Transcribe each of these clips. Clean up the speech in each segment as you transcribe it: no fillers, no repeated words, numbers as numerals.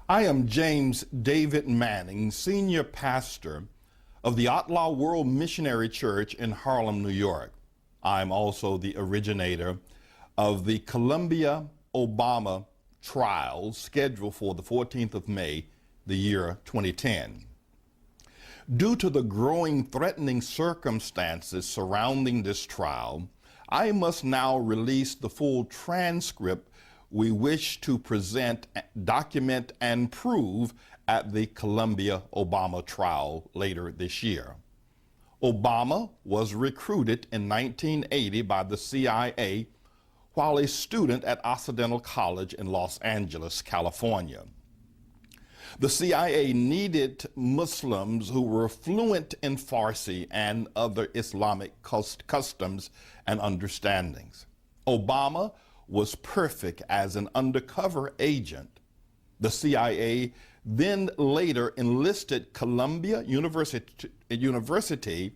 I am James David Manning, Senior Pastor of the Outlaw World Missionary Church in Harlem, New York. I'm also the originator of the Columbia-Obama trial scheduled for the 14th of May, the year 2010. Due to the growing threatening circumstances surrounding this trial, I must now release the full transcript we wish to present, document, and prove at the Columbia-Obama trial later this year. Obama was recruited in 1980 by the CIA while a student at Occidental College in Los Angeles, California. The CIA needed Muslims who were fluent in Farsi and other Islamic customs and understandings. Obama was perfect as an undercover agent. The CIA then later enlisted Columbia University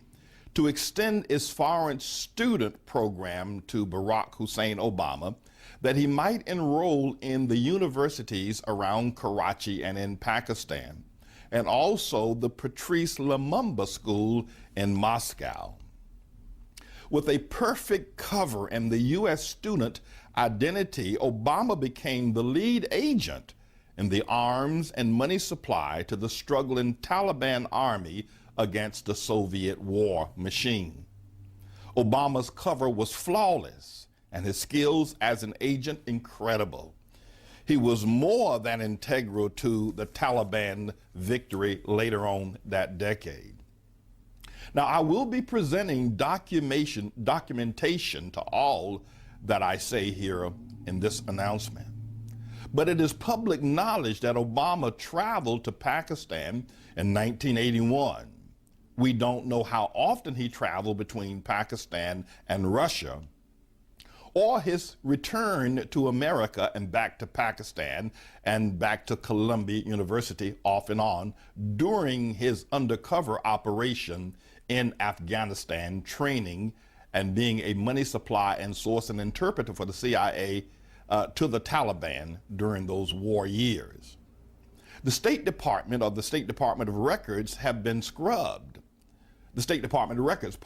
to extend its foreign student program to Barack Hussein Obama, that he might enroll in the universities around Karachi and in Pakistan, and also the Patrice Lumumba School in Moscow. With a perfect cover and the U.S. student identity, Obama became the lead agent in the arms and money supply to the struggling Taliban army against the Soviet war machine. Obama's cover was flawless and his skills as an agent incredible. He was more than integral to the Taliban victory later on that decade. Now, I will be presenting documentation to all that I say here in this announcement. But it is public knowledge that Obama traveled to Pakistan in 1981. We don't know how often he traveled between Pakistan and Russia, or his return to America and back to Pakistan and back to Columbia University off and on during his undercover operation in Afghanistan, training and being a money supply and source and interpreter for the CIA to the Taliban during those war years. The State Department, or the State Department of Records, have been scrubbed. The State Department of Records,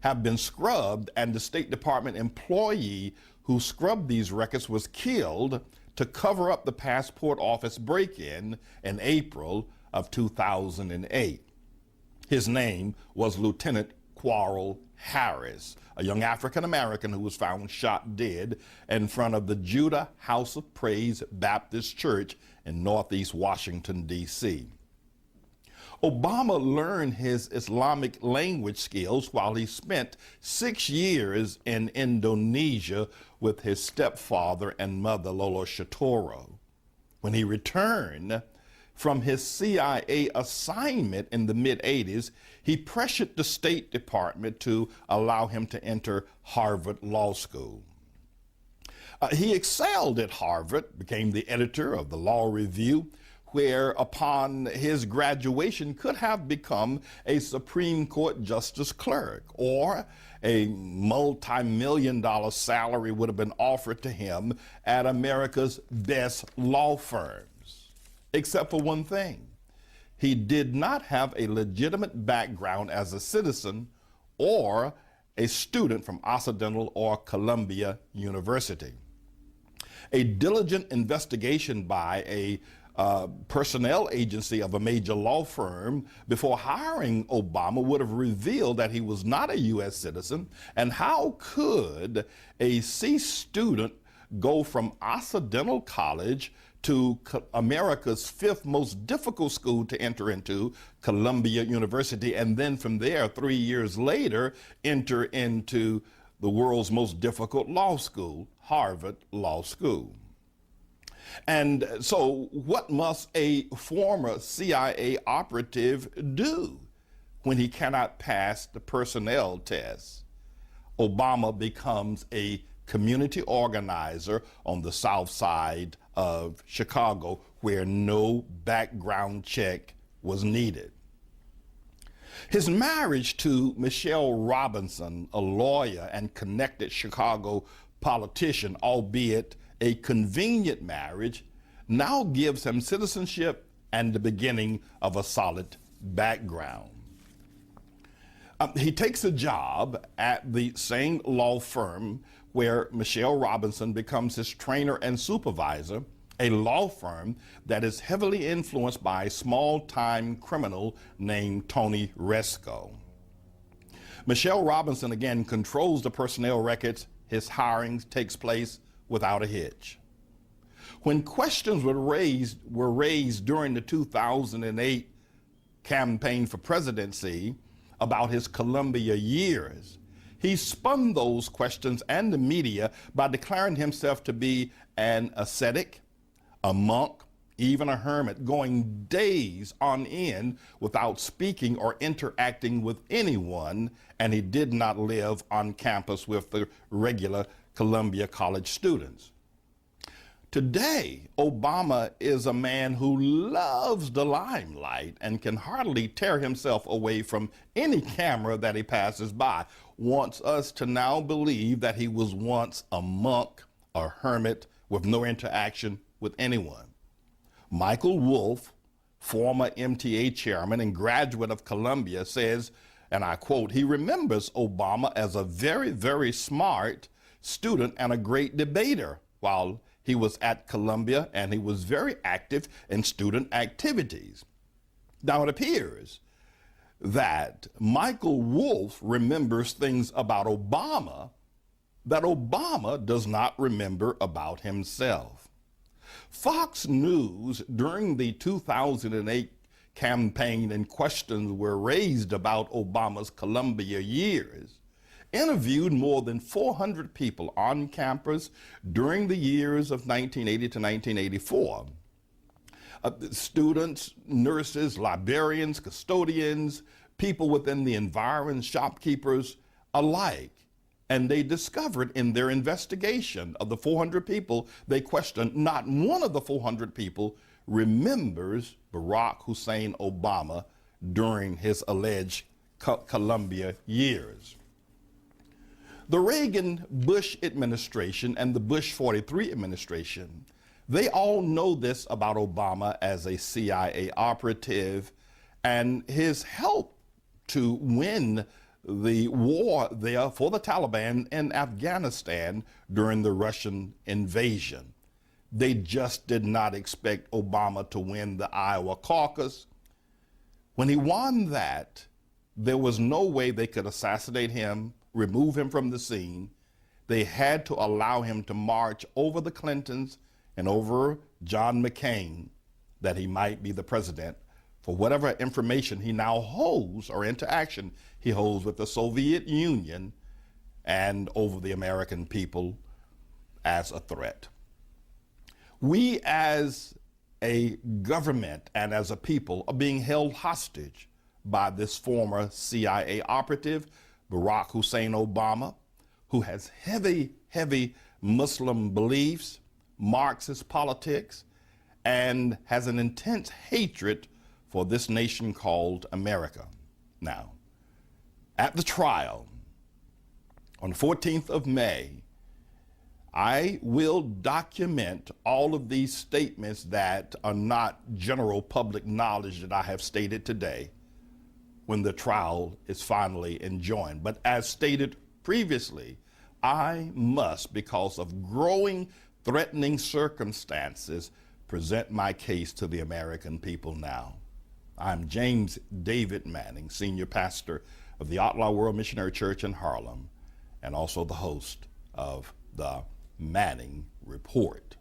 have been scrubbed, and the State Department employee who scrubbed these records was killed to cover up the passport office break-in in April of 2008. His name was Lieutenant Quarrel Harris, a young African-American who was found shot dead in front of the Judah House of Praise Baptist Church in Northeast Washington, D.C. Obama learned his Islamic language skills while he spent 6 years in Indonesia with his stepfather and mother, Lolo Shatoro. When he returned from his CIA assignment in the mid-'80s, he pressured the State Department to allow him to enter Harvard Law School. He excelled at Harvard, became the editor of the Law Review, where upon his graduation could have become a Supreme Court justice clerk, or a multi-million-dollar salary would have been offered to him at America's best law firms. Except for one thing: he did not have a legitimate background as a citizen or a student from Occidental or Columbia University. A diligent investigation by a personnel agency of a major law firm before hiring Obama would have revealed that he was not a U.S. citizen. And how could a C student go from Occidental College to America's fifth most difficult school to enter into, Columbia University, and then from there, 3 years later, enter into the world's most difficult law school, Harvard Law School? And so what must a former CIA operative do when he cannot pass the personnel test? Obama becomes a community organizer on the south side of Chicago, where no background check was needed. His marriage to Michelle Robinson, a lawyer and connected Chicago politician, albeit a convenient marriage, now gives him citizenship and the beginning of a solid background. He takes a job at the same law firm where Michelle Robinson becomes his trainer and supervisor, a law firm that is heavily influenced by a small-time criminal named Tony Resco. Michelle Robinson, again, controls the personnel records. His hiring takes place without a hitch. When questions were raised during the 2008 campaign for presidency about his Columbia years, he spun those questions and the media by declaring himself to be an ascetic, a monk, even a hermit, going days on end without speaking or interacting with anyone, and he did not live on campus with the regular Columbia College students. Today, Obama is a man who loves the limelight and can hardly tear himself away from any camera that he passes by, wants us to now believe that he was once a monk, a hermit, with no interaction with anyone. Michael Wolff, former MTA chairman and graduate of Columbia, says, and I quote, he remembers Obama as a very, very smart student and a great debater while he was at Columbia, and he was very active in student activities. Now, it appears that Michael Wolff remembers things about Obama that Obama does not remember about himself. Fox News, during the 2008 campaign and questions were raised about Obama's Columbia years, interviewed more than 400 people on campus during the years of 1980 to 1984. Students, nurses, librarians, custodians, people within the environs, shopkeepers alike. And they discovered in their investigation of the 400 people they questioned, not one of the 400 people remembers Barack Hussein Obama during his alleged Columbia years. The Reagan-Bush administration and the Bush 43 administration, they all know this about Obama as a CIA operative and his help to win the war there for the Taliban in Afghanistan during the Russian invasion. They just did not expect Obama to win the Iowa caucus. When he won that, there was no way they could assassinate him, remove him from the scene. They had to allow him to march over the Clintons and over John McCain that he might be the president for whatever information he now holds or interaction he holds with the Soviet Union and over the American people as a threat. We as a government and as a people are being held hostage by this former CIA operative, Barack Hussein Obama, who has heavy Muslim beliefs, Marxist politics, and has an intense hatred for this nation called America. Now, at the trial on the 14th of May, I will document all of these statements that are not general public knowledge that I have stated today when the trial is finally enjoined. But as stated previously, I must, because of growing threatening circumstances, present my case to the American people now. I'm James David Manning, Senior Pastor of the Outlaw World Missionary Church in Harlem, and also the host of the Manning Report.